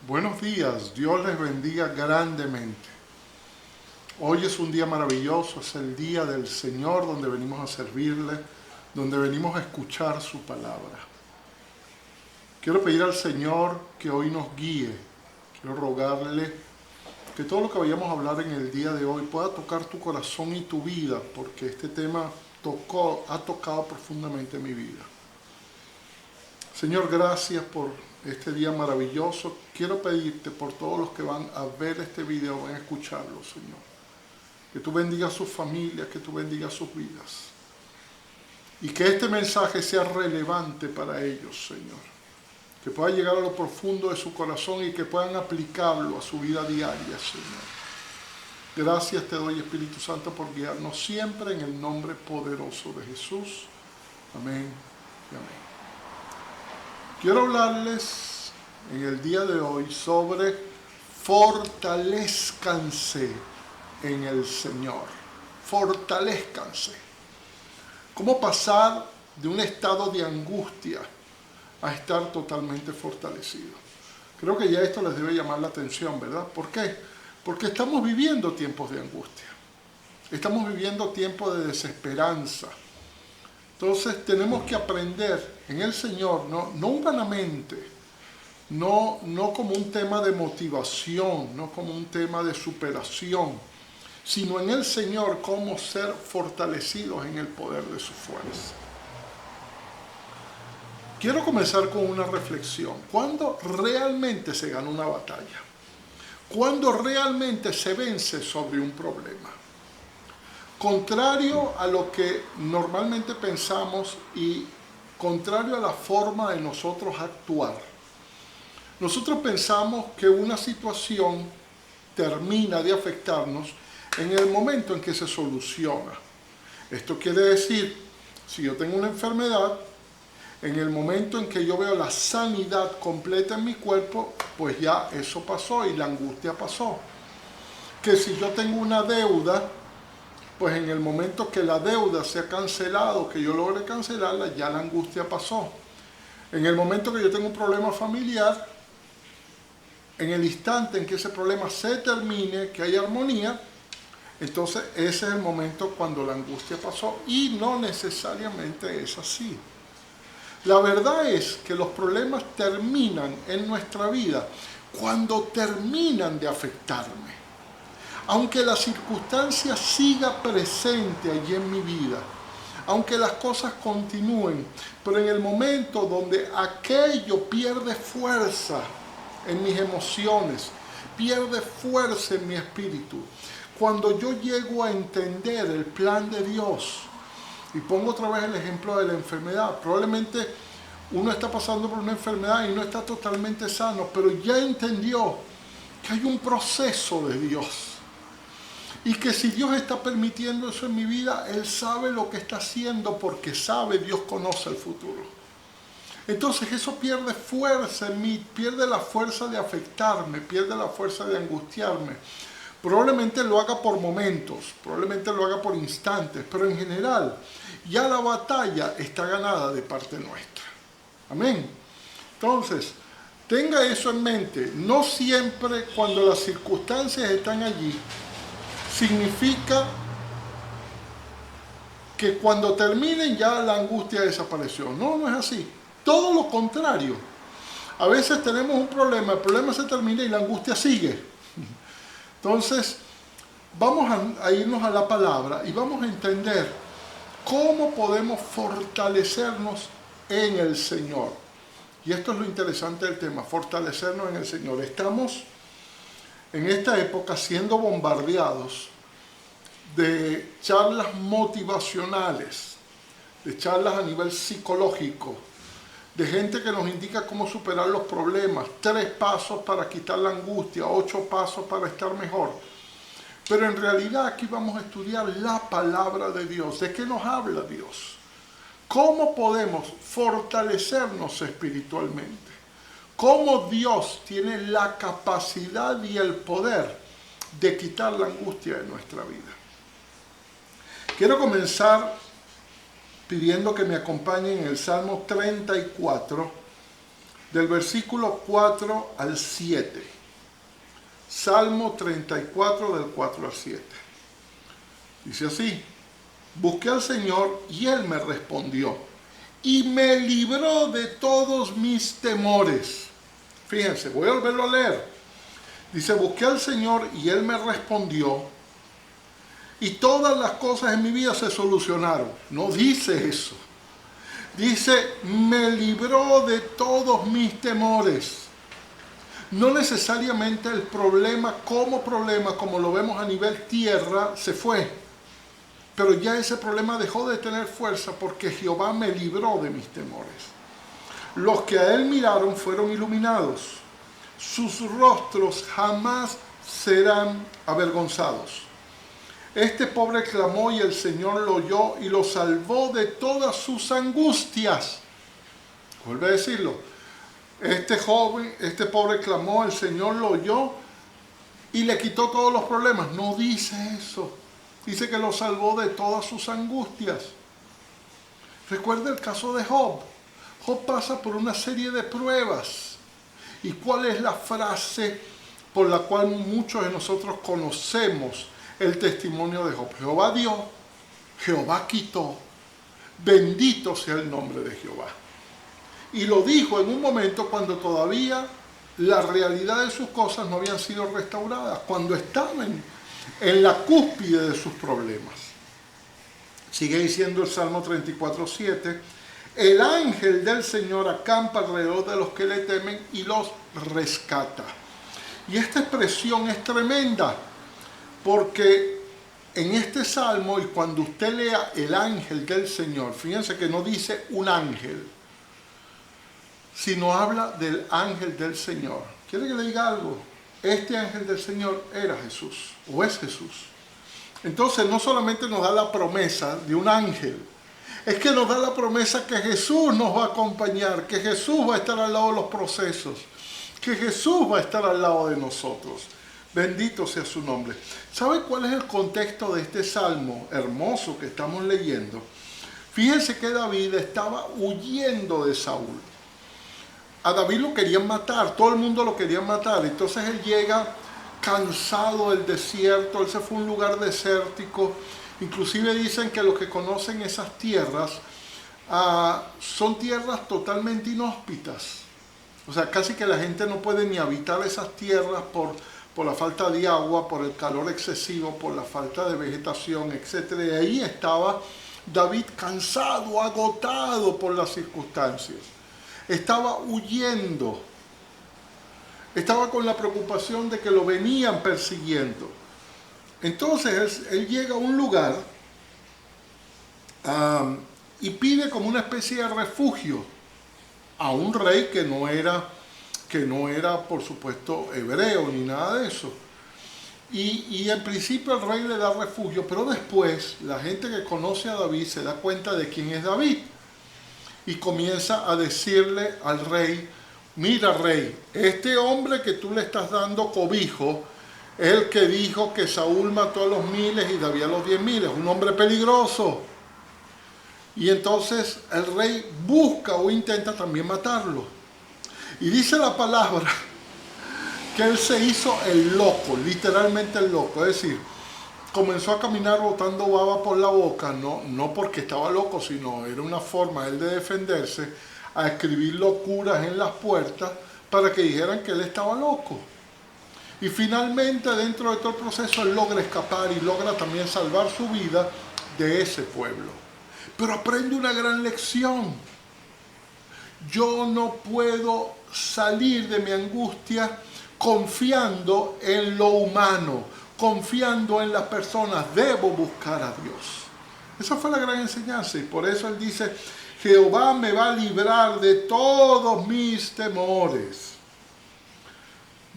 Buenos días, Dios les bendiga grandemente. Hoy es un día maravilloso, es el día del Señor donde venimos a servirle, donde venimos a escuchar su palabra. Quiero pedir al Señor que hoy nos guíe, quiero rogarle que todo lo que vayamos a hablar en el día de hoy pueda tocar tu corazón y tu vida, porque este tema ha tocado profundamente mi vida. Señor, gracias por este día maravilloso. Quiero pedirte por todos los que van a ver este video, van a escucharlo, Señor. Que tú bendigas sus familias, que tú bendigas sus vidas. Y que este mensaje sea relevante para ellos, Señor. Que pueda llegar a lo profundo de su corazón y que puedan aplicarlo a su vida diaria, Señor. Gracias te doy, Espíritu Santo, por guiarnos siempre en el nombre poderoso de Jesús. Amén y amén. Quiero hablarles en el día de hoy sobre fortalezcanse en el Señor. Fortalezcanse. ¿Cómo pasar de un estado de angustia a estar totalmente fortalecido? Creo que ya esto les debe llamar la atención, ¿verdad? ¿Por qué? Porque estamos viviendo tiempos de angustia. Estamos viviendo tiempos de desesperanza. Entonces tenemos que aprender en el Señor, no humanamente, no como un tema de motivación, no como un tema de superación, sino en el Señor cómo ser fortalecidos en el poder de su fuerza. Quiero comenzar con una reflexión. ¿Cuándo realmente se gana una batalla? ¿Cuándo realmente se vence sobre un problema? Contrario a lo que normalmente pensamos y contrario a la forma de nosotros actuar. Nosotros pensamos que una situación termina de afectarnos en el momento en que se soluciona. Esto quiere decir, si yo tengo una enfermedad, en el momento en que yo veo la sanidad completa en mi cuerpo, pues ya eso pasó y la angustia pasó. Que si yo tengo una deuda, pues en el momento que la deuda se ha cancelado, que yo logre cancelarla, ya la angustia pasó. En el momento que yo tengo un problema familiar, en el instante en que ese problema se termine, que haya armonía, entonces ese es el momento cuando la angustia pasó. Y no necesariamente es así. La verdad es que los problemas terminan en nuestra vida cuando terminan de afectarme. Aunque la circunstancia siga presente allí en mi vida, aunque las cosas continúen, pero en el momento donde aquello pierde fuerza en mis emociones, pierde fuerza en mi espíritu, cuando yo llego a entender el plan de Dios, y pongo otra vez el ejemplo de la enfermedad, probablemente uno está pasando por una enfermedad y no está totalmente sano, pero ya entendió que hay un proceso de Dios. Y que si Dios está permitiendo eso en mi vida, Él sabe lo que está haciendo porque sabe, Dios conoce el futuro. Entonces eso pierde fuerza en mí, pierde la fuerza de afectarme, pierde la fuerza de angustiarme. Probablemente lo haga por momentos, probablemente lo haga por instantes, pero en general ya la batalla está ganada de parte nuestra. Amén. Entonces, tenga eso en mente. No siempre cuando las circunstancias están allí, significa que cuando terminen ya la angustia desapareció. No, no es así. Todo lo contrario. A veces tenemos un problema, el problema se termina y la angustia sigue. Entonces, vamos a irnos a la palabra y vamos a entender cómo podemos fortalecernos en el Señor. Y esto es lo interesante del tema, fortalecernos en el Señor. Estamos en esta época siendo bombardeados de charlas motivacionales, de charlas a nivel psicológico, de gente que nos indica cómo superar los problemas, 3 pasos para quitar la angustia, 8 pasos para estar mejor. Pero en realidad aquí vamos a estudiar la palabra de Dios. ¿De qué nos habla Dios? ¿Cómo podemos fortalecernos espiritualmente? ¿Cómo Dios tiene la capacidad y el poder de quitar la angustia de nuestra vida? Quiero comenzar pidiendo que me acompañen en el Salmo 34, del versículo 4 al 7. Salmo 34 del 4 al 7. Dice así: busqué al Señor y Él me respondió y me libró de todos mis temores. Fíjense, voy a volverlo a leer. Dice: busqué al Señor y Él me respondió y todas las cosas en mi vida se solucionaron. No dice eso. Dice: me libró de todos mis temores. No necesariamente el problema, como lo vemos a nivel tierra, se fue. Pero ya ese problema dejó de tener fuerza porque Jehová me libró de mis temores. Los que a Él miraron fueron iluminados. Sus rostros jamás serán avergonzados. Este pobre clamó y el Señor lo oyó y lo salvó de todas sus angustias. Vuelve a decirlo. Este pobre clamó, el Señor lo oyó y le quitó todos los problemas. No dice eso. Dice que lo salvó de todas sus angustias. Recuerda el caso de Job. Job pasa por una serie de pruebas. ¿Y cuál es la frase por la cual muchos de nosotros conocemos el testimonio de Job? Jehová dio, Jehová quitó, bendito sea el nombre de Jehová. Y lo dijo en un momento cuando todavía la realidad de sus cosas no habían sido restauradas, cuando estaban en la cúspide de sus problemas. Sigue diciendo el Salmo 34:7, el ángel del Señor acampa alrededor de los que le temen y los rescata. Y esta expresión es tremenda, porque en este salmo, y cuando usted lea el ángel del Señor, fíjense que no dice un ángel, sino habla del ángel del Señor. ¿Quiere que le diga algo? Este ángel del Señor era Jesús, o es Jesús. Entonces no solamente nos da la promesa de un ángel, es que nos da la promesa que Jesús nos va a acompañar, que Jesús va a estar al lado de los procesos, que Jesús va a estar al lado de nosotros. Bendito sea su nombre. ¿Sabe cuál es el contexto de este salmo hermoso que estamos leyendo? Fíjense que David estaba huyendo de Saúl. A David lo querían matar, todo el mundo lo quería matar. Entonces él llega cansado del desierto, él se fue a un lugar desértico. Inclusive dicen que los que conocen esas tierras son tierras totalmente inhóspitas. O sea, casi que la gente no puede ni habitar esas tierras por la falta de agua, por el calor excesivo, por la falta de vegetación, etc. Y ahí estaba David cansado, agotado por las circunstancias. Estaba huyendo. Estaba con la preocupación de que lo venían persiguiendo. Entonces él llega a un lugar y pide como una especie de refugio a un rey que no era por supuesto hebreo ni nada de eso. Y en principio el rey le da refugio, pero después la gente que conoce a David se da cuenta de quién es David y comienza a decirle al rey: mira, rey, este hombre que tú le estás dando cobijo es el que dijo que Saúl mató a los 1000 y David a los 10.000, es un hombre peligroso. Y entonces el rey busca o intenta también matarlo. Y dice la palabra que él se hizo el loco, literalmente el loco. Es decir, comenzó a caminar botando baba por la boca, no porque estaba loco, sino era una forma él de defenderse, a escribir locuras en las puertas para que dijeran que él estaba loco. Y finalmente, dentro de todo el proceso, él logra escapar y logra también salvar su vida de ese pueblo. Pero aprende una gran lección. Yo no puedo salir de mi angustia confiando en lo humano, confiando en las personas. Debo buscar a Dios. Esa fue la gran enseñanza y por eso él dice: Jehová me va a librar de todos mis temores.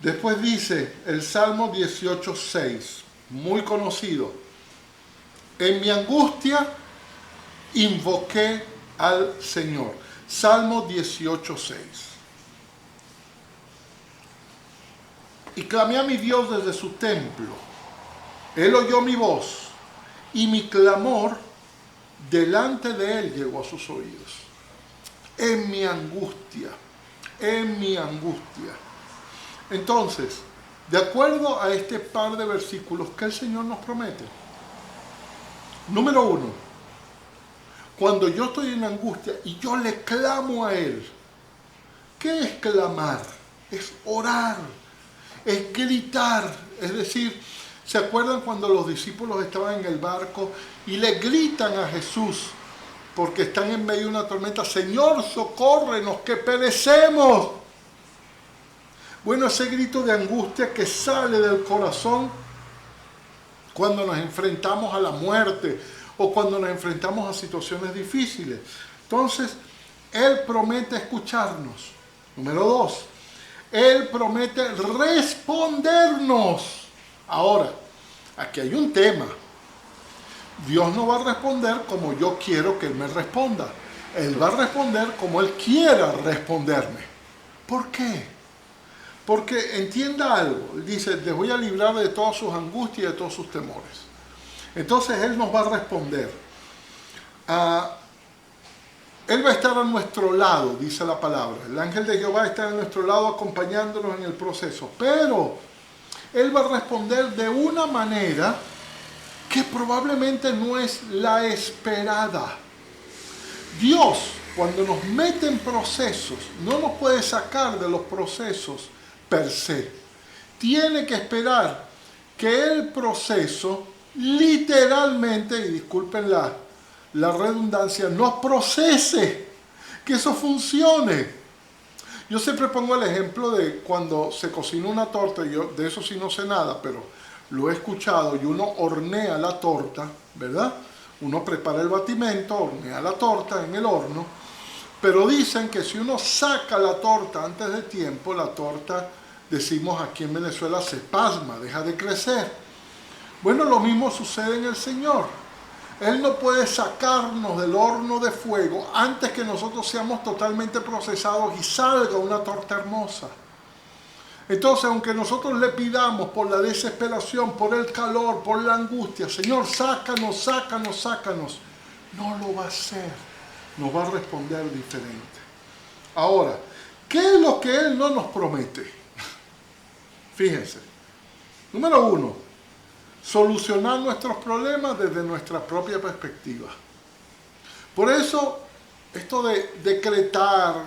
Después dice el Salmo 18:6, muy conocido: en mi angustia invoqué al Señor. Salmo 18:6. Y clamé a mi Dios desde su templo. Él oyó mi voz y mi clamor delante de él llegó a sus oídos. En mi angustia, en mi angustia. Entonces, de acuerdo a este par de versículos, ¿qué el Señor nos promete? Número 1, cuando yo estoy en angustia y yo le clamo a Él, ¿qué es clamar? Es orar, es gritar. Es decir, ¿se acuerdan cuando los discípulos estaban en el barco y le gritan a Jesús porque están en medio de una tormenta? Señor, socórrenos, que perecemos. Bueno, ese grito de angustia que sale del corazón cuando nos enfrentamos a la muerte o cuando nos enfrentamos a situaciones difíciles. Entonces, Él promete escucharnos. Número 2, Él promete respondernos. Ahora, aquí hay un tema. Dios no va a responder como yo quiero que Él me responda. Él va a responder como Él quiera responderme. ¿Por qué? Porque entienda algo, Él dice, les voy a librar de todas sus angustias y de todos sus temores. Entonces Él nos va a responder. Él va a estar a nuestro lado, dice la palabra. El ángel de Jehová está a nuestro lado acompañándonos en el proceso. Pero Él va a responder de una manera que probablemente no es la esperada. Dios, cuando nos mete en procesos, no nos puede sacar de los procesos per se. Tiene que esperar que el proceso literalmente, y disculpen la redundancia, nos procese, que eso funcione. Yo siempre pongo el ejemplo de cuando se cocina una torta, y yo de eso sí no sé nada, pero lo he escuchado, y uno hornea la torta, ¿verdad? Uno prepara el batimento, hornea la torta en el horno, pero dicen que si uno saca la torta antes de tiempo, la torta, decimos aquí en Venezuela, se pasma, deja de crecer. Bueno, lo mismo sucede en el Señor. Él no puede sacarnos del horno de fuego antes que nosotros seamos totalmente procesados y salga una torta hermosa. Entonces, aunque nosotros le pidamos por la desesperación, por el calor, por la angustia, Señor, sácanos, sácanos, sácanos, no lo va a hacer. Nos va a responder diferente. Ahora, ¿qué es lo que Él no nos promete? Fíjense. Número 1, solucionar nuestros problemas desde nuestra propia perspectiva. Por eso, esto de decretar,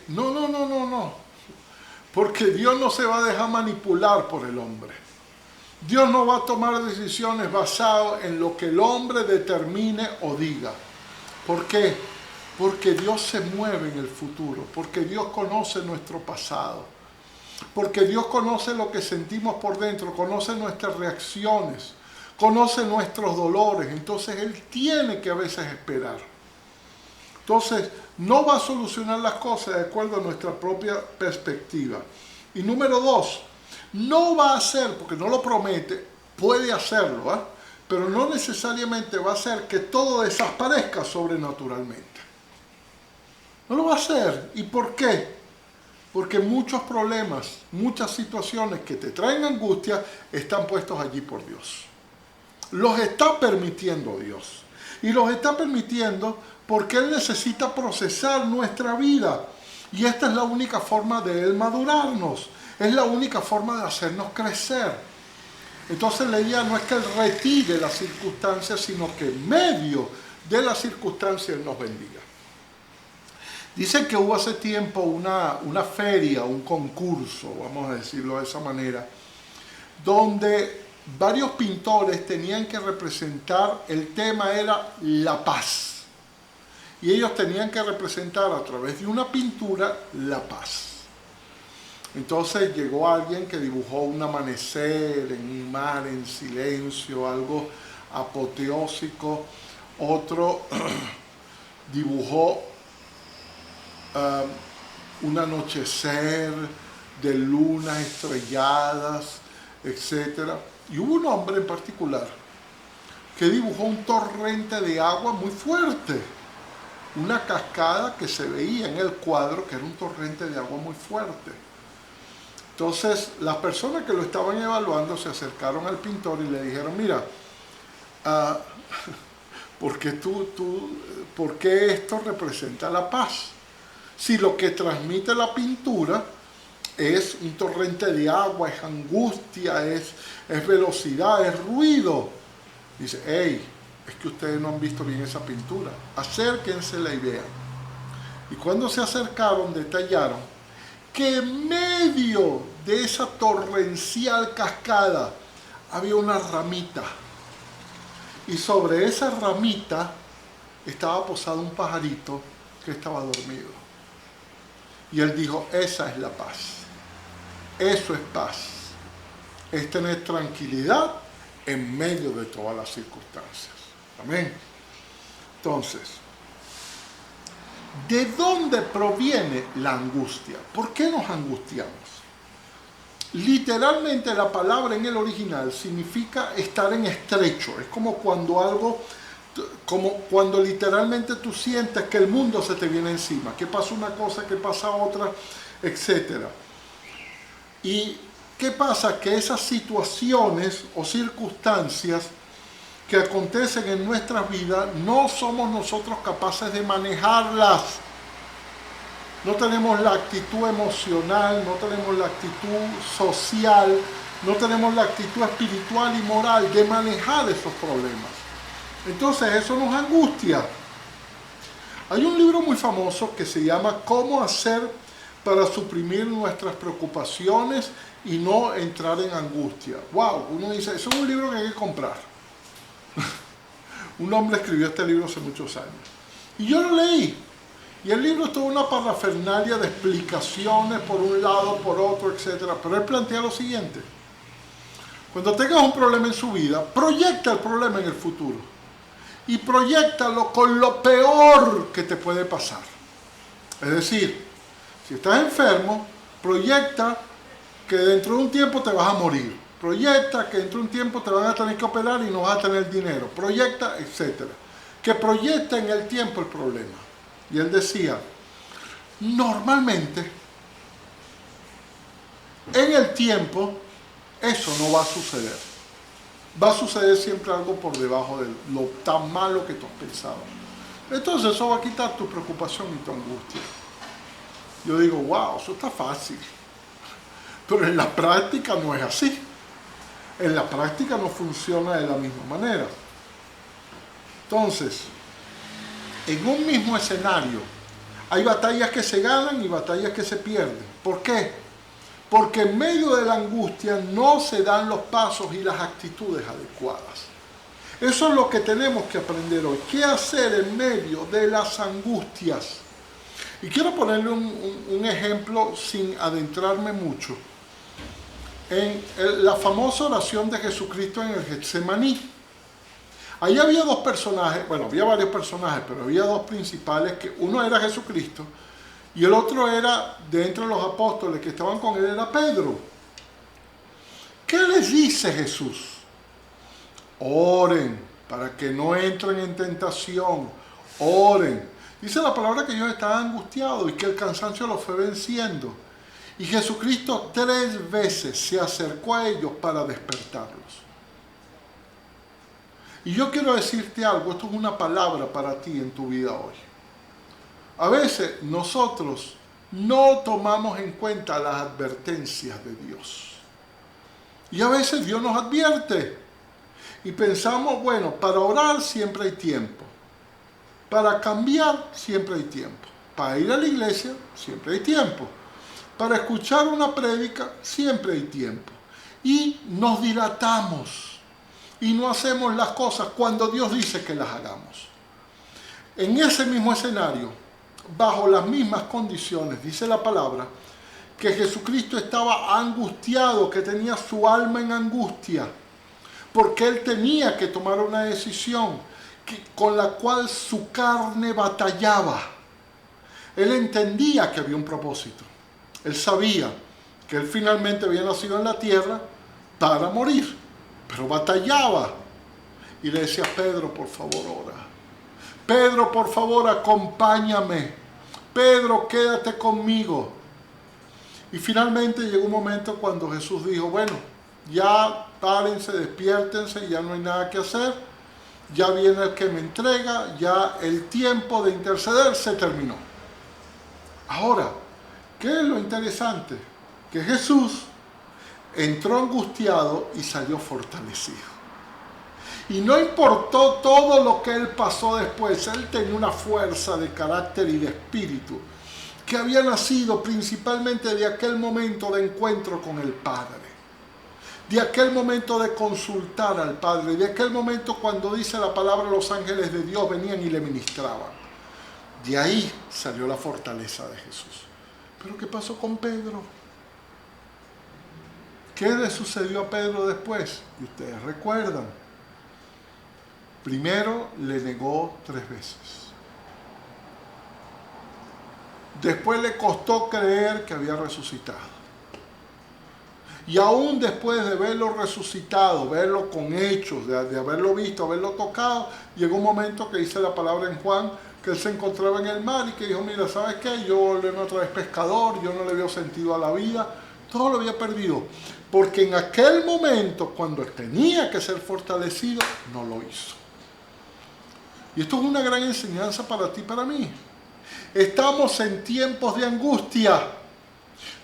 no. Porque Dios no se va a dejar manipular por el hombre. Dios no va a tomar decisiones basadas en lo que el hombre determine o diga. ¿Por qué? Porque Dios se mueve en el futuro, porque Dios conoce nuestro pasado, porque Dios conoce lo que sentimos por dentro, conoce nuestras reacciones, conoce nuestros dolores. Entonces Él tiene que a veces esperar. Entonces no va a solucionar las cosas de acuerdo a nuestra propia perspectiva. Y número 2, no va a hacer, porque no lo promete, puede hacerlo, pero no necesariamente va a hacer que todo desaparezca sobrenaturalmente. No lo va a hacer. ¿Y por qué? Porque muchos problemas, muchas situaciones que te traen angustia están puestos allí por Dios. Los está permitiendo Dios. Y los está permitiendo porque Él necesita procesar nuestra vida. Y esta es la única forma de Él madurarnos. Es la única forma de hacernos crecer. Entonces la idea no es que Él retire las circunstancias, sino que en medio de las circunstancias Él nos bendiga. Dicen que hubo hace tiempo una feria, un concurso, vamos a decirlo de esa manera, donde varios pintores tenían que representar, el tema era la paz. Y ellos tenían que representar a través de una pintura la paz. Entonces llegó alguien que dibujó un amanecer en un mar en silencio, algo apoteósico. Otro dibujó un anochecer de lunas estrelladas, etc. Y hubo un hombre en particular que dibujó un torrente de agua muy fuerte, una cascada que se veía en el cuadro que era un torrente de agua muy fuerte. Entonces las personas que lo estaban evaluando se acercaron al pintor y le dijeron, mira, ¿por qué esto representa la paz? si lo que transmite la pintura es un torrente de agua, es angustia, es velocidad, es ruido. Dice, hey, es que ustedes no han visto bien esa pintura, acérquensela y vean. Y cuando se acercaron, detallaron que en medio de esa torrencial cascada había una ramita. Y sobre esa ramita estaba posado un pajarito que estaba dormido. Y él dijo, esa es la paz. Eso es paz. Es tener tranquilidad en medio de todas las circunstancias. Amén. Entonces, ¿de dónde proviene la angustia? ¿Por qué nos angustiamos? Literalmente la palabra en el original significa estar en estrecho. Es como cuando literalmente tú sientes que el mundo se te viene encima, que pasa una cosa, que pasa otra, etc. ¿Y qué pasa? Que esas situaciones o circunstancias que acontecen en nuestras vidas no somos nosotros capaces de manejarlas. No tenemos la actitud emocional, no tenemos la actitud social, no tenemos la actitud espiritual y moral de manejar esos problemas. Entonces eso nos angustia. Hay un libro muy famoso que se llama ¿Cómo hacer para suprimir nuestras preocupaciones y no entrar en angustia? Wow, uno dice, eso es un libro que hay que comprar. Un hombre escribió este libro hace muchos años. Y yo lo leí. Y el libro es toda una parafernalia de explicaciones por un lado, por otro, etc. Pero él plantea lo siguiente. Cuando tengas un problema en su vida, proyecta el problema en el futuro. Y proyéctalo con lo peor que te puede pasar. Es decir, si estás enfermo, proyecta que dentro de un tiempo te vas a morir. Proyecta que dentro de un tiempo te van a tener que operar y no vas a tener dinero. Proyecta, etc. Que proyecta en el tiempo el problema. Y él decía, normalmente, en el tiempo, eso no va a suceder. Va a suceder siempre algo por debajo de lo tan malo que tú has pensado. Entonces eso va a quitar tu preocupación y tu angustia. Yo digo, wow, eso está fácil. Pero en la práctica no es así. En la práctica no funciona de la misma manera. Entonces, en un mismo escenario hay batallas que se ganan y batallas que se pierden. ¿Por qué? Porque en medio de la angustia no se dan los pasos y las actitudes adecuadas. Eso es lo que tenemos que aprender hoy. ¿Qué hacer en medio de las angustias? Y quiero ponerle un ejemplo sin adentrarme mucho. En la famosa oración de Jesucristo en el Getsemaní. Ahí había dos personajes, bueno, había varios personajes, pero había dos principales, que uno era Jesucristo y el otro era, de entre los apóstoles que estaban con él, era Pedro. ¿Qué les dice Jesús? Oren para que no entren en tentación, oren. Dice la palabra que ellos estaban angustiados y que el cansancio los fue venciendo. Y Jesucristo 3 veces se acercó a ellos para despertarlos. Y yo quiero decirte algo, esto es una palabra para ti en tu vida hoy. A veces nosotros no tomamos en cuenta las advertencias de Dios. Y a veces Dios nos advierte. Y pensamos, bueno, para orar siempre hay tiempo. Para cambiar siempre hay tiempo. Para ir a la iglesia siempre hay tiempo. Para escuchar una prédica siempre hay tiempo. Y nos dilatamos. Y no hacemos las cosas cuando Dios dice que las hagamos. En ese mismo escenario, bajo las mismas condiciones, dice la palabra, que Jesucristo estaba angustiado, que tenía su alma en angustia, porque Él tenía que tomar una decisión con la cual su carne batallaba. Él entendía que había un propósito. Él sabía que Él finalmente había nacido en la tierra para morir. Pero batallaba y le decía, Pedro, por favor, ora. Pedro, por favor, acompáñame. Pedro, quédate conmigo. Y finalmente llegó un momento cuando Jesús dijo, bueno, ya párense, despiértense, ya no hay nada que hacer. Ya viene el que me entrega, ya el tiempo de interceder se terminó. Ahora, ¿qué es lo interesante? Que Jesús entró angustiado y salió fortalecido. Y no importó todo lo que él pasó después, él tenía una fuerza de carácter y de espíritu que había nacido principalmente de aquel momento de encuentro con el Padre, de aquel momento de consultar al Padre, de aquel momento cuando dice la palabra los ángeles de Dios venían y le ministraban. De ahí salió la fortaleza de Jesús. ¿Pero qué pasó con Pedro? ¿Qué le sucedió a Pedro después? Y ustedes recuerdan. Primero le negó 3 veces. Después le costó creer que había resucitado. Y aún después de verlo resucitado, verlo con hechos, de haberlo visto, haberlo tocado, llegó un momento que dice la palabra en Juan, que él se encontraba en el mar y que dijo, mira, ¿sabes qué? Yo volví otra vez pescador, yo no le veo sentido a la vida, todo lo había perdido. Porque en aquel momento, cuando tenía que ser fortalecido, no lo hizo. Y esto es una gran enseñanza para ti y para mí. Estamos en tiempos de angustia.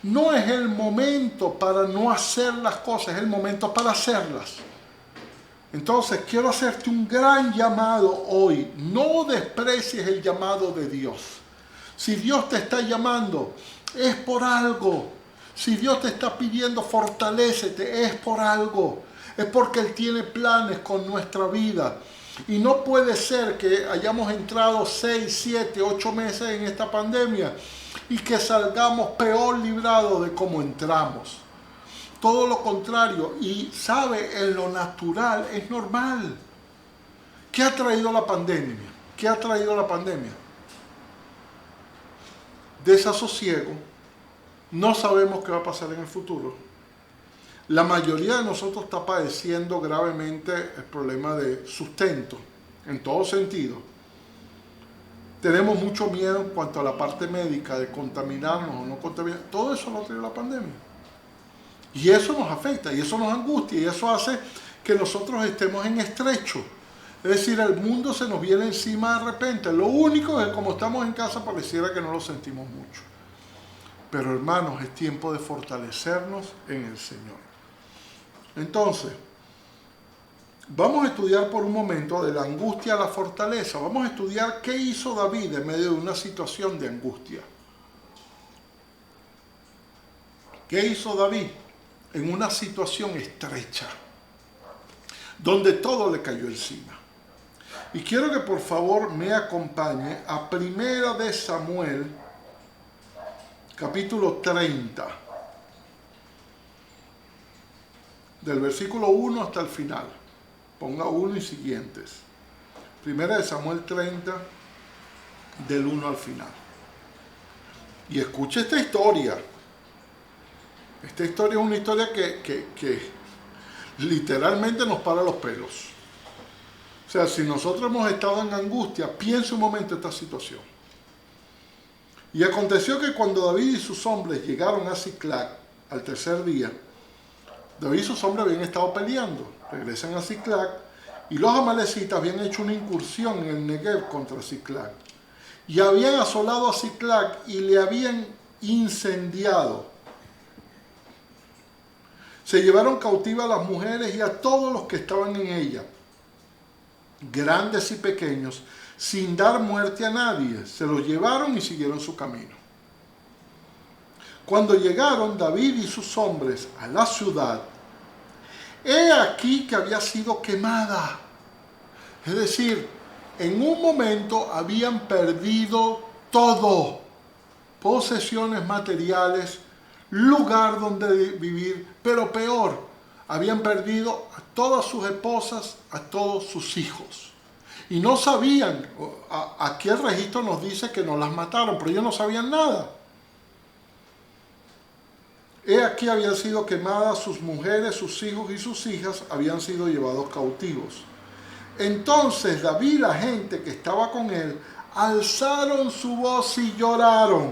No es el momento para no hacer las cosas, es el momento para hacerlas. Entonces quiero hacerte un gran llamado hoy. No desprecies el llamado de Dios. Si Dios te está llamando, es por algo. Si Dios te está pidiendo fortalécete, es por algo. Es porque Él tiene planes con nuestra vida. Y no puede ser que hayamos entrado 6, 7, 8 meses en esta pandemia y que salgamos peor librados de cómo entramos. Todo lo contrario, y sabe, en lo natural es normal. ¿Qué ha traído la pandemia? ¿Qué ha traído la pandemia? Desasosiego. No sabemos qué va a pasar en el futuro. La mayoría de nosotros está padeciendo gravemente el problema de sustento, en todo sentido. Tenemos mucho miedo en cuanto a la parte médica, de contaminarnos o no contaminar. Todo eso lo trae la pandemia. Y eso nos afecta, y eso nos angustia, y eso hace que nosotros estemos en estrecho. Es decir, el mundo se nos viene encima de repente. Lo único es que como estamos en casa pareciera que no lo sentimos mucho. Pero hermanos, es tiempo de fortalecernos en el Señor. Entonces, vamos a estudiar por un momento de la angustia a la fortaleza. Vamos a estudiar qué hizo David en medio de una situación de angustia. ¿Qué hizo David en una situación estrecha, donde todo le cayó encima? Y quiero que por favor me acompañe a 1 de Samuel, capítulo 30. Del versículo 1 hasta el final. Ponga 1 y siguientes. 1 de Samuel 30, del 1 al final. Y escuche esta historia. Esta historia es una historia que literalmente nos para los pelos. O sea, si nosotros hemos estado en angustia, piense un momento esta situación. Y aconteció que cuando David y sus hombres llegaron a Siclag al tercer día, David y sus hombres habían estado peleando. Regresan a Siclag y los amalecitas habían hecho una incursión en el Negev contra Siclag. Y habían asolado a Siclag y le habían incendiado. Se llevaron cautiva a las mujeres y a todos los que estaban en ella, grandes y pequeños, sin dar muerte a nadie. Se los llevaron y siguieron su camino. Cuando llegaron David y sus hombres a la ciudad, he aquí que había sido quemada. Es decir, en un momento habían perdido todo. Posesiones materiales, lugar donde vivir, pero peor, habían perdido a todas sus esposas, a todos sus hijos. Y no sabían, aquí el registro nos dice que no las mataron, pero ellos no sabían nada. He aquí habían sido quemadas sus mujeres, sus hijos y sus hijas habían sido llevados cautivos. Entonces David y la gente que estaba con él alzaron su voz y lloraron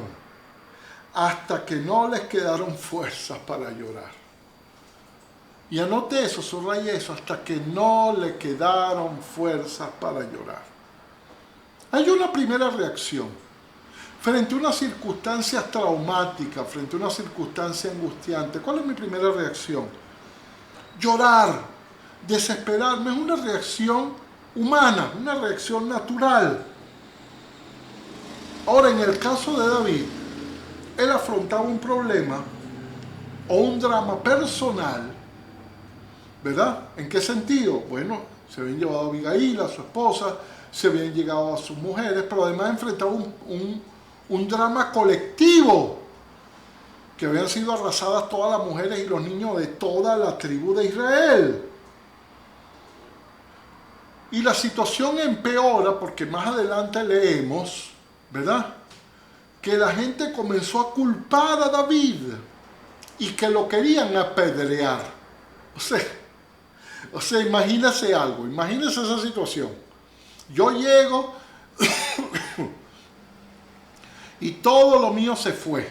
hasta que no les quedaron fuerzas para llorar. Y anote eso, subraye eso, hasta que no le quedaron fuerzas para llorar. Hay una primera reacción. Frente a una circunstancia traumática, frente a una circunstancia angustiante, ¿cuál es mi primera reacción? Llorar, desesperarme, es una reacción humana, una reacción natural. Ahora, en el caso de David, él afrontaba un problema o un drama personal, ¿verdad? ¿En qué sentido? Bueno, se habían llevado a Abigail, a su esposa, se habían llegado a sus mujeres, pero además enfrentaba un drama colectivo, que habían sido arrasadas todas las mujeres y los niños de toda la tribu de Israel. Y la situación empeora porque más adelante leemos, ¿verdad?, que la gente comenzó a culpar a David y que lo querían apedrear. O sea, imagínese algo, imagínese esa situación. Yo llego y todo lo mío se fue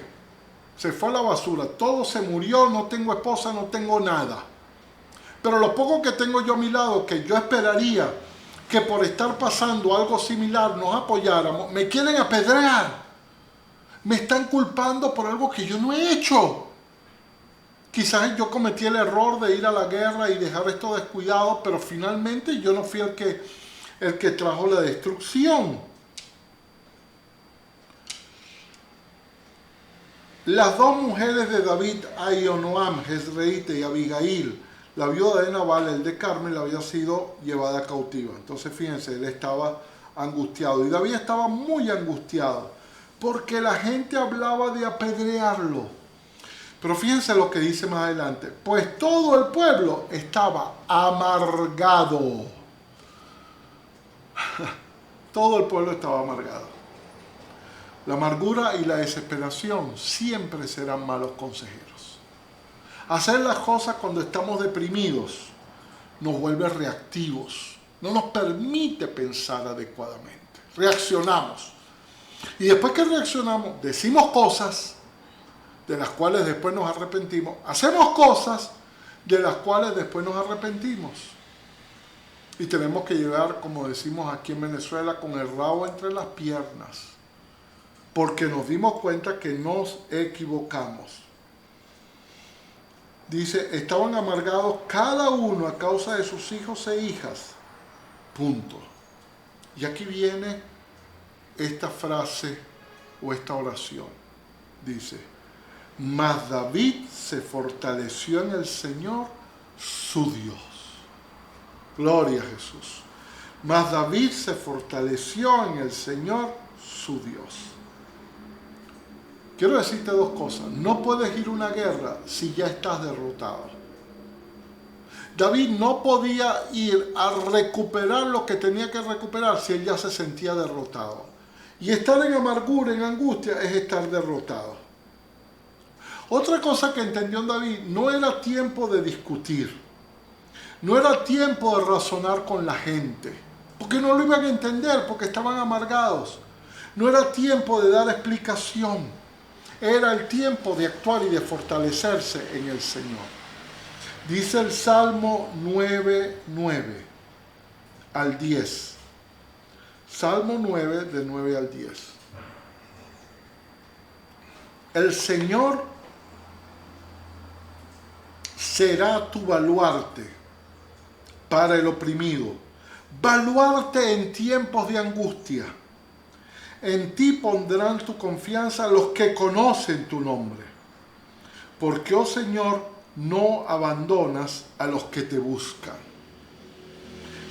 a la basura, todo se murió, no tengo esposa, no tengo nada. Pero lo poco que tengo yo a mi lado, que yo esperaría que por estar pasando algo similar nos apoyáramos, me quieren apedrear. Me están culpando por algo que yo no he hecho. Quizás yo cometí el error de ir a la guerra y dejar esto descuidado, pero finalmente yo no fui el que trajo la destrucción. Las dos mujeres de David, Ahinoam, Jezreelita y Abigail, la viuda de Nabal, el de Carmel, había sido llevada cautiva. Entonces fíjense, él estaba angustiado y David estaba muy angustiado porque la gente hablaba de apedrearlo. Pero fíjense lo que dice más adelante. Pues todo el pueblo estaba amargado. Todo el pueblo estaba amargado. La amargura y la desesperación siempre serán malos consejeros. Hacer las cosas cuando estamos deprimidos nos vuelve reactivos. No nos permite pensar adecuadamente. Reaccionamos. Y después que reaccionamos, decimos cosas de las cuales después nos arrepentimos. Hacemos cosas de las cuales después nos arrepentimos. Y tenemos que llegar, como decimos aquí en Venezuela, con el rabo entre las piernas. Porque nos dimos cuenta que nos equivocamos. Dice, estaban amargados cada uno a causa de sus hijos e hijas. Punto. Y aquí viene esta frase o esta oración. Dice, mas David se fortaleció en el Señor, su Dios. Gloria a Jesús. Mas David se fortaleció en el Señor, su Dios. Quiero decirte dos cosas. No puedes ir a una guerra si ya estás derrotado. David no podía ir a recuperar lo que tenía que recuperar si él ya se sentía derrotado. Y estar en amargura, en angustia, es estar derrotado. Otra cosa que entendió David, no era tiempo de discutir. No era tiempo de razonar con la gente. Porque no lo iban a entender, porque estaban amargados. No era tiempo de dar explicación. Era el tiempo de actuar y de fortalecerse en el Señor. Dice el Salmo 9:9 al 10. Salmo 9, de 9 al 10. El Señor será tu baluarte para el oprimido, baluarte en tiempos de angustia. En ti pondrán tu confianza los que conocen tu nombre. Porque, oh Señor, no abandonas a los que te buscan.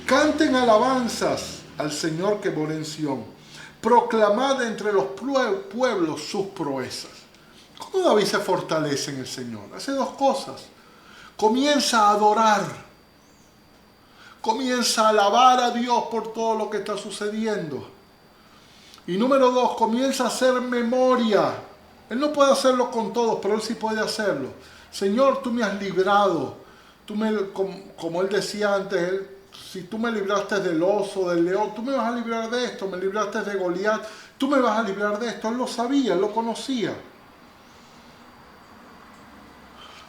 Canten alabanzas al Señor que mora en Sión. Proclamad entre los pueblos sus proezas. ¿Cómo David se fortalece en el Señor? Hace dos cosas. Comienza a adorar. Comienza a alabar a Dios por todo lo que está sucediendo. Y número dos, comienza a hacer memoria. Él no puede hacerlo con todos, pero él sí puede hacerlo. Señor, tú me has librado. Como él decía antes, si tú me libraste del oso, del león, tú me vas a librar de esto. Me libraste de Goliat, tú me vas a librar de esto. Él lo sabía, él lo conocía.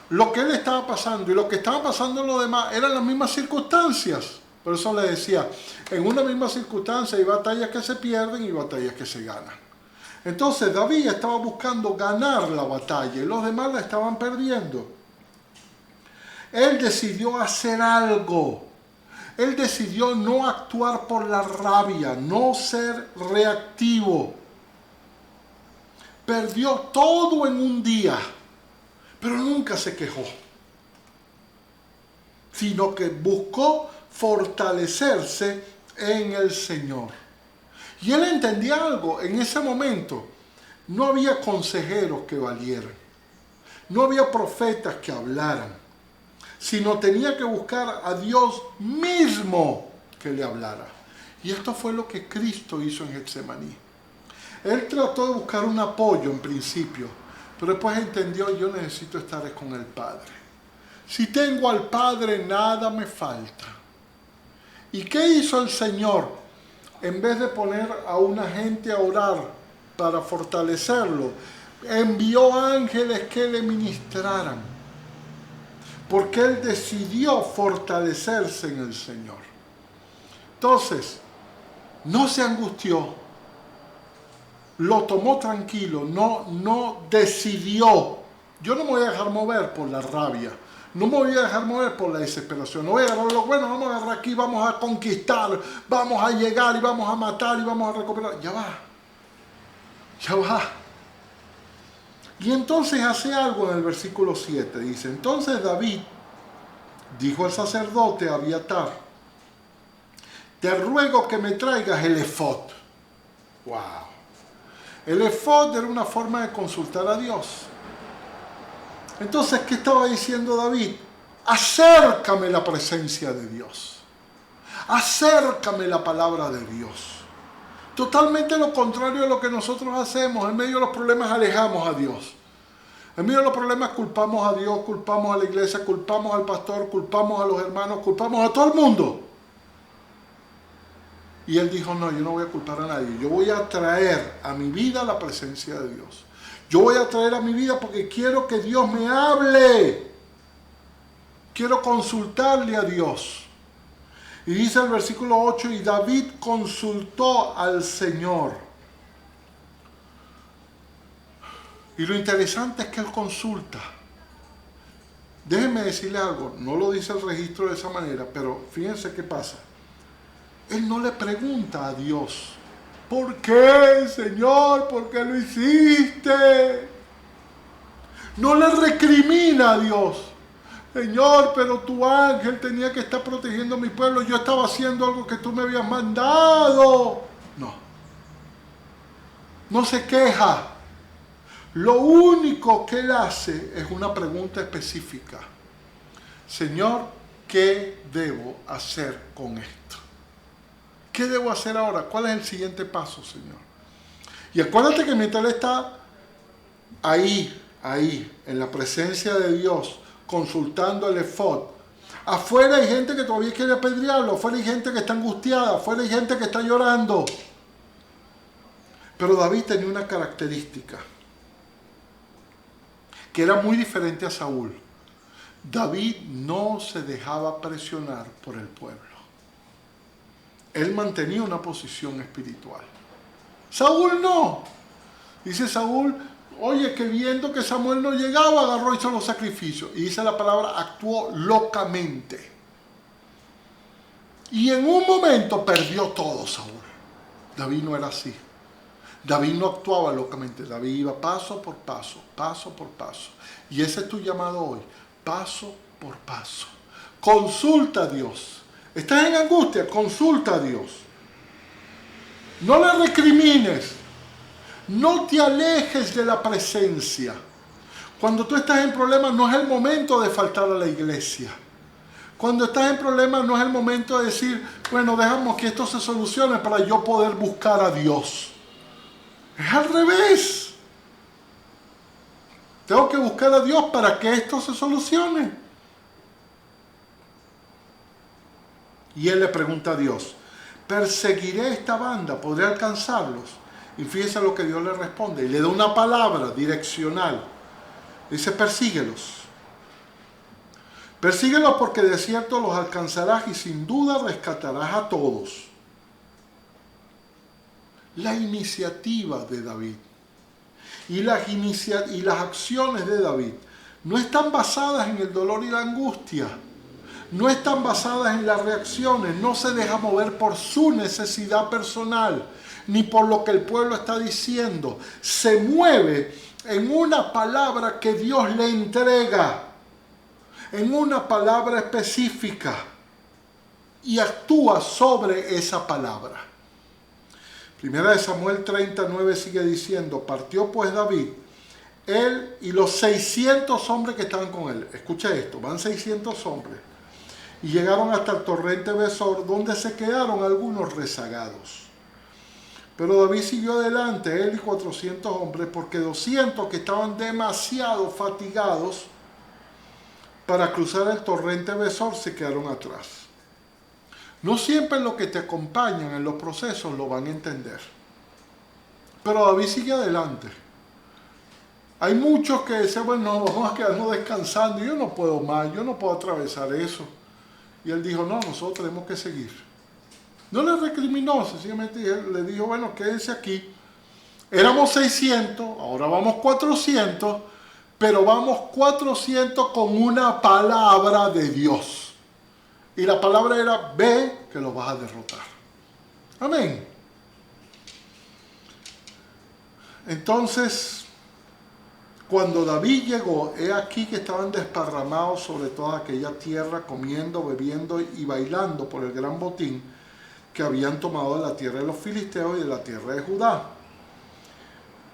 Lo que él estaba pasando y lo que estaba pasando en lo demás eran las mismas circunstancias. Por eso le decía, en una misma circunstancia hay batallas que se pierden y batallas que se ganan. Entonces David estaba buscando ganar la batalla y los demás la estaban perdiendo. Él decidió hacer algo. Él decidió no actuar por la rabia, no ser reactivo. Perdió todo en un día, pero nunca se quejó, sino que buscó fortalecerse en el Señor. Y él entendía algo, en ese momento no había consejeros que valieran, no había profetas que hablaran, sino tenía que buscar a Dios mismo que le hablara. Y esto fue lo que Cristo hizo en Getsemaní. Él trató de buscar un apoyo en principio, pero después entendió: yo necesito estar con el Padre. Si tengo al Padre, nada me falta. ¿Y qué hizo el Señor? En vez de poner a una gente a orar para fortalecerlo, envió ángeles que le ministraran, porque él decidió fortalecerse en el Señor. Entonces, no se angustió, lo tomó tranquilo, no decidió: yo no me voy a dejar mover por la rabia, no me voy a dejar mover por la desesperación, no voy a agarrar lo bueno, vamos a agarrar aquí, vamos a conquistar, vamos a llegar y vamos a matar y vamos a recuperar. Ya va. Y entonces hace algo en el versículo 7, dice: entonces David dijo al sacerdote Abiatar: te ruego que me traigas el efod. ¡Wow! El efod era una forma de consultar a Dios. Entonces, ¿qué estaba diciendo David? Acércame la presencia de Dios. Acércame la palabra de Dios. Totalmente lo contrario de lo que nosotros hacemos. En medio de los problemas alejamos a Dios. En medio de los problemas culpamos a Dios, culpamos a la iglesia, culpamos al pastor, culpamos a los hermanos, culpamos a todo el mundo. Y él dijo: no, yo no voy a culpar a nadie. Yo voy a traer a mi vida la presencia de Dios. Yo voy a traer a mi vida porque quiero que Dios me hable. Quiero consultarle a Dios. Y dice el versículo 8: y David consultó al Señor. Y lo interesante es que él consulta. Déjenme decirle algo, no lo dice el registro de esa manera, pero fíjense qué pasa. Él no le pregunta a Dios: ¿por qué, Señor? ¿Por qué lo hiciste? No le recrimina a Dios: Señor, pero tu ángel tenía que estar protegiendo a mi pueblo, yo estaba haciendo algo que tú me habías mandado. No se queja. Lo único que él hace es una pregunta específica: Señor, ¿qué debo hacer con esto? ¿Qué debo hacer ahora? ¿Cuál es el siguiente paso, Señor? Y acuérdate que mientras él está ahí, en la presencia de Dios, consultando el efod, afuera hay gente que todavía quiere apedrearlo, afuera hay gente que está angustiada, afuera hay gente que está llorando. Pero David tenía una característica que era muy diferente a Saúl. David no se dejaba presionar por el pueblo. Él mantenía una posición espiritual. Saúl no. Dice Saúl: oye, que viendo que Samuel no llegaba, agarró y hizo los sacrificios. Y dice la palabra: actuó locamente. Y en un momento perdió todo Saúl. David no era así. David no actuaba locamente. David iba paso por paso, paso por paso. Y ese es tu llamado hoy: paso por paso. Consulta a Dios. ¿Estás en angustia? Consulta a Dios. No le recrimines. No te alejes de la presencia. Cuando tú estás en problemas, no es el momento de faltar a la iglesia. Cuando estás en problemas, no es el momento de decir: bueno, dejamos que esto se solucione para yo poder buscar a Dios. Es al revés. Tengo que buscar a Dios para que esto se solucione. Y él le pregunta a Dios: ¿perseguiré esta banda? ¿Podré alcanzarlos? Y fíjense lo que Dios le responde. Y le da una palabra direccional. Dice: persíguelos. Persíguelos porque de cierto los alcanzarás y sin duda rescatarás a todos. La iniciativa de David. y las acciones de David no están basadas en el dolor y la angustia, no están basadas en las reacciones, no se deja mover por su necesidad personal, ni por lo que el pueblo está diciendo. Se mueve en una palabra que Dios le entrega, en una palabra específica, y actúa sobre esa palabra. Primera de Samuel 39 sigue diciendo: partió pues David, él y los 600 hombres que estaban con él. Escucha esto, van 600 hombres. Y llegaron hasta el torrente Besor, donde se quedaron algunos rezagados. Pero David siguió adelante, él y 400 hombres, porque 200 que estaban demasiado fatigados para cruzar el torrente Besor se quedaron atrás. No siempre los que te acompañan en los procesos lo van a entender. Pero David sigue adelante. Hay muchos que dicen: bueno, vamos a quedarnos descansando, yo no puedo más, yo no puedo atravesar eso. Y él dijo: no, nosotros tenemos que seguir. No le recriminó, sencillamente le dijo: bueno, quédense aquí. Éramos 600, ahora vamos 400, pero vamos 400 con una palabra de Dios. Y la palabra era: ve que los vas a derrotar. Amén. Entonces, cuando David llegó, he aquí que estaban desparramados sobre toda aquella tierra, comiendo, bebiendo y bailando por el gran botín que habían tomado de la tierra de los filisteos y de la tierra de Judá.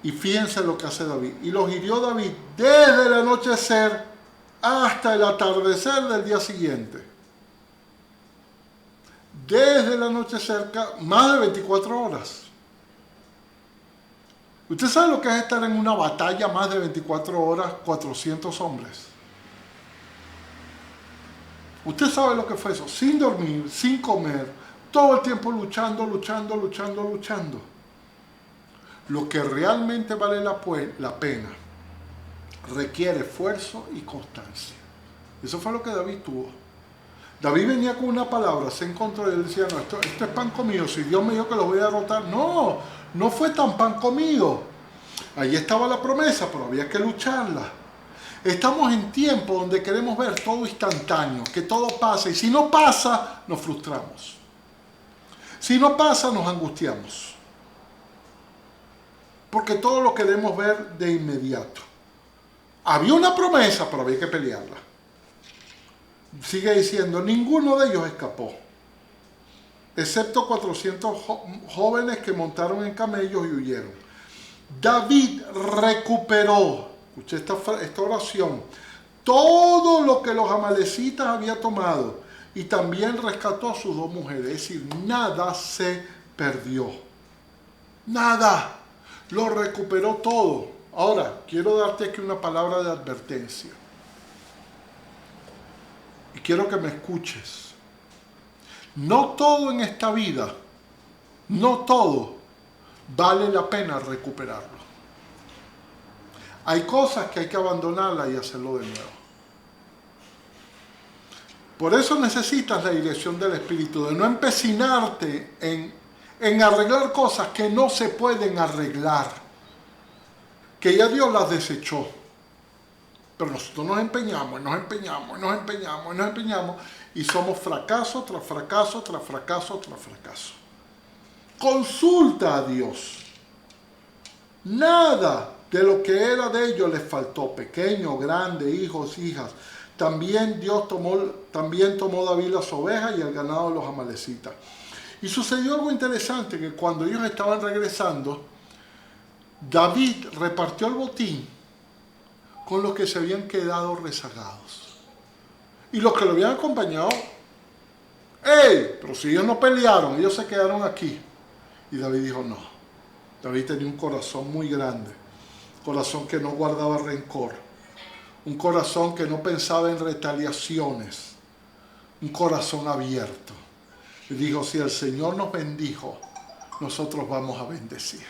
Y fíjense lo que hace David. Y los hirió David desde el anochecer hasta el atardecer del día siguiente. Desde el anochecer, más de 24 horas. ¿Usted sabe lo que es estar en una batalla más de 24 horas, 400 hombres? Usted sabe lo que fue eso, sin dormir, sin comer, todo el tiempo luchando. Lo que realmente vale la pena requiere esfuerzo y constancia. Eso fue lo que David tuvo. David venía con una palabra, se encontró y él decía: no, esto es pan comido, si Dios me dijo que los voy a derrotar. No fue tan pan comido. Ahí estaba la promesa, pero había que lucharla. Estamos en tiempo donde queremos ver todo instantáneo, que todo pase, y si no pasa, nos frustramos. Si no pasa, nos angustiamos. Porque todo lo queremos ver de inmediato. Había una promesa, pero había que pelearla. Sigue diciendo: ninguno de ellos escapó, excepto 400 jóvenes que montaron en camellos y huyeron. David recuperó, escuché esta oración, todo lo que los amalecitas habían tomado, y también rescató a sus 2 mujeres. Es decir, nada se perdió. Nada. Lo recuperó todo. Ahora, quiero darte aquí una palabra de advertencia. Y quiero que me escuches. No todo en esta vida, no todo vale la pena recuperarlo. Hay cosas que hay que abandonarlas y hacerlo de nuevo. Por eso necesitas la dirección del Espíritu, de no empecinarte en arreglar cosas que no se pueden arreglar, que ya Dios las desechó. Pero nosotros nos empeñamos y somos fracaso tras fracaso tras fracaso tras fracaso. Consulta a Dios. Nada de lo que era de ellos les faltó, pequeño, grande, hijos, hijas. También tomó David las ovejas y el ganado de los amalecitas. Y sucedió algo interesante, que cuando ellos estaban regresando, David repartió el botín con los que se habían quedado rezagados. Y los que lo habían acompañado: ¡hey! Pero si ellos no pelearon, ellos se quedaron aquí. Y David dijo: no. David tenía un corazón muy grande, un corazón que no guardaba rencor, un corazón que no pensaba en retaliaciones, un corazón abierto. Y dijo: si el Señor nos bendijo, nosotros vamos a bendecir.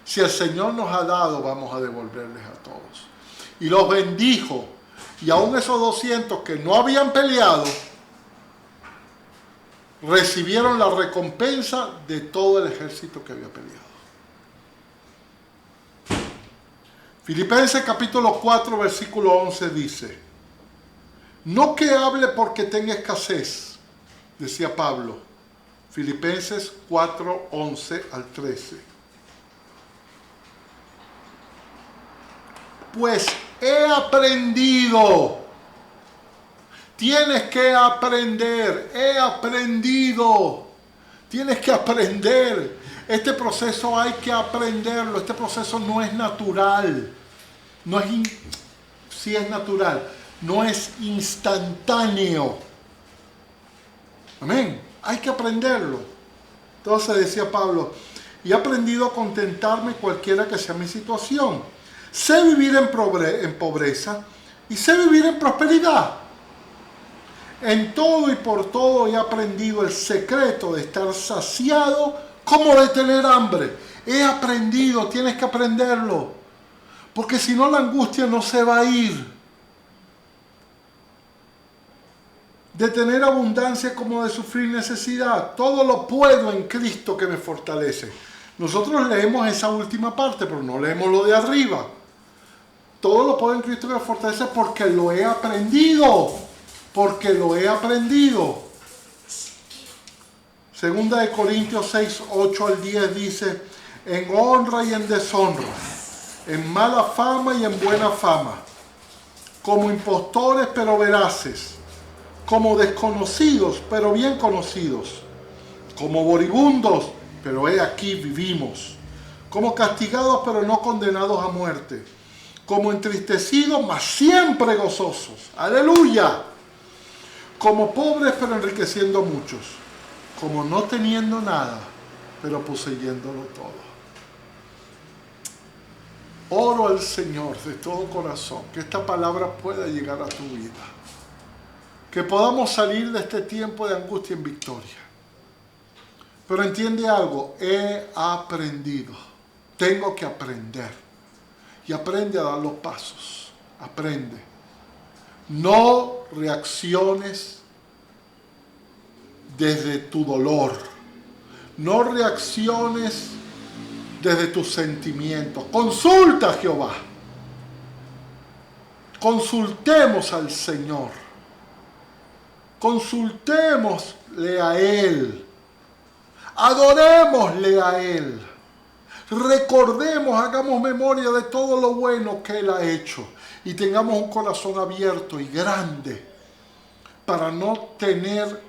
Si el Señor nos ha dado, vamos a devolverles a todos. Y los bendijo. Y aún esos 200 que no habían peleado, recibieron la recompensa de todo el ejército que había peleado. Filipenses capítulo 4, versículo 11 dice: no que hable porque tenga escasez, decía Pablo. Filipenses 4, 11 al 13. Pues he aprendido. Tienes que aprender. He aprendido. Tienes que aprender. Este proceso hay que aprenderlo. Este proceso no es natural. No es sí es natural. No es instantáneo. Amén. Hay que aprenderlo. Entonces decía Pablo: y he aprendido a contentarme cualquiera que sea mi situación. Sé vivir en pobreza y sé vivir en prosperidad. En todo y por todo he aprendido el secreto de estar saciado como de tener hambre. He aprendido, tienes que aprenderlo. Porque si no, la angustia no se va a ir. De tener abundancia como de sufrir necesidad. Todo lo puedo en Cristo que me fortalece. Nosotros leemos esa última parte, pero no leemos lo de arriba. Todo lo puedo en Cristo que me fortalece porque lo he aprendido. Porque lo he aprendido. Segunda de Corintios 6, 8 al 10 dice: en honra y en deshonra, en mala fama y en buena fama, como impostores pero veraces, como desconocidos pero bien conocidos, como moribundos pero he aquí vivimos, como castigados pero no condenados a muerte, como entristecidos mas siempre gozosos, aleluya, como pobres pero enriqueciendo a muchos, como no teniendo nada pero poseyéndolo todo. Oro al Señor de todo corazón que esta palabra pueda llegar a tu vida, que podamos salir de este tiempo de angustia en victoria. Pero entiende algo: he aprendido, tengo que aprender, y aprende a dar los pasos, aprende. No reacciones desde tu dolor, no reacciones desde tus sentimientos. Consulta a Jehová. Consultemos al Señor. Consultémosle a Él. Adorémosle a Él. Recordemos, hagamos memoria de todo lo bueno que Él ha hecho. Y tengamos un corazón abierto y grande para no tener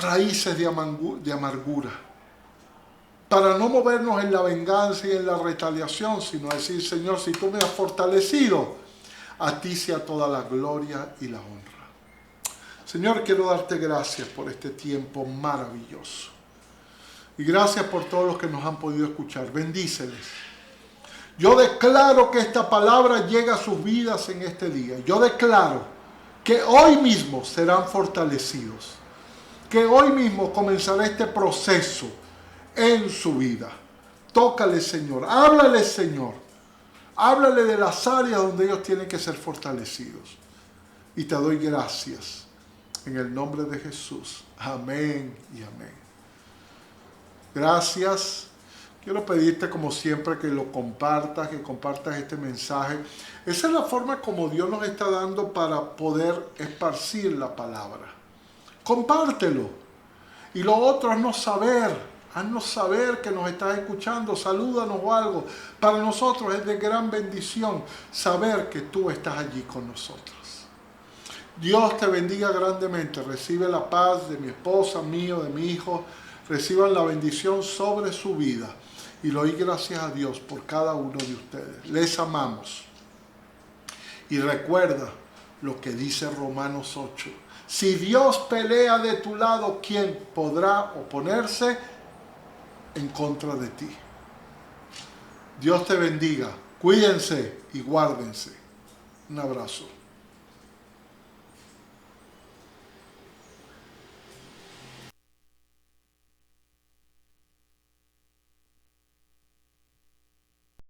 raíces de amargura. Para no movernos en la venganza y en la retaliación, sino decir: Señor, si tú me has fortalecido, a ti sea toda la gloria y la honra. Señor, quiero darte gracias por este tiempo maravilloso. Y gracias por todos los que nos han podido escuchar. Bendíceles. Yo declaro que esta palabra llega a sus vidas en este día. Yo declaro que hoy mismo serán fortalecidos. Que hoy mismo comenzará este proceso en su vida. Tócale, Señor. Háblale, Señor. Háblale de las áreas donde ellos tienen que ser fortalecidos. Y te doy gracias en el nombre de Jesús. Amén y amén. Gracias. Quiero pedirte, como siempre, que lo compartas, que compartas este mensaje. Esa es la forma como Dios nos está dando para poder esparcir la palabra. Compártelo. Y lo otro, haznos saber que nos estás escuchando, salúdanos o algo. Para nosotros es de gran bendición saber que tú estás allí con nosotros. Dios te bendiga grandemente. Recibe la paz de mi esposa, mío, de mi hijo. Reciban la bendición sobre su vida. Y le doy gracias a Dios por cada uno de ustedes. Les amamos. Y recuerda lo que dice Romanos 8. Si Dios pelea de tu lado, ¿quién podrá oponerse en contra de ti? Dios te bendiga. Cuídense y guárdense. Un abrazo.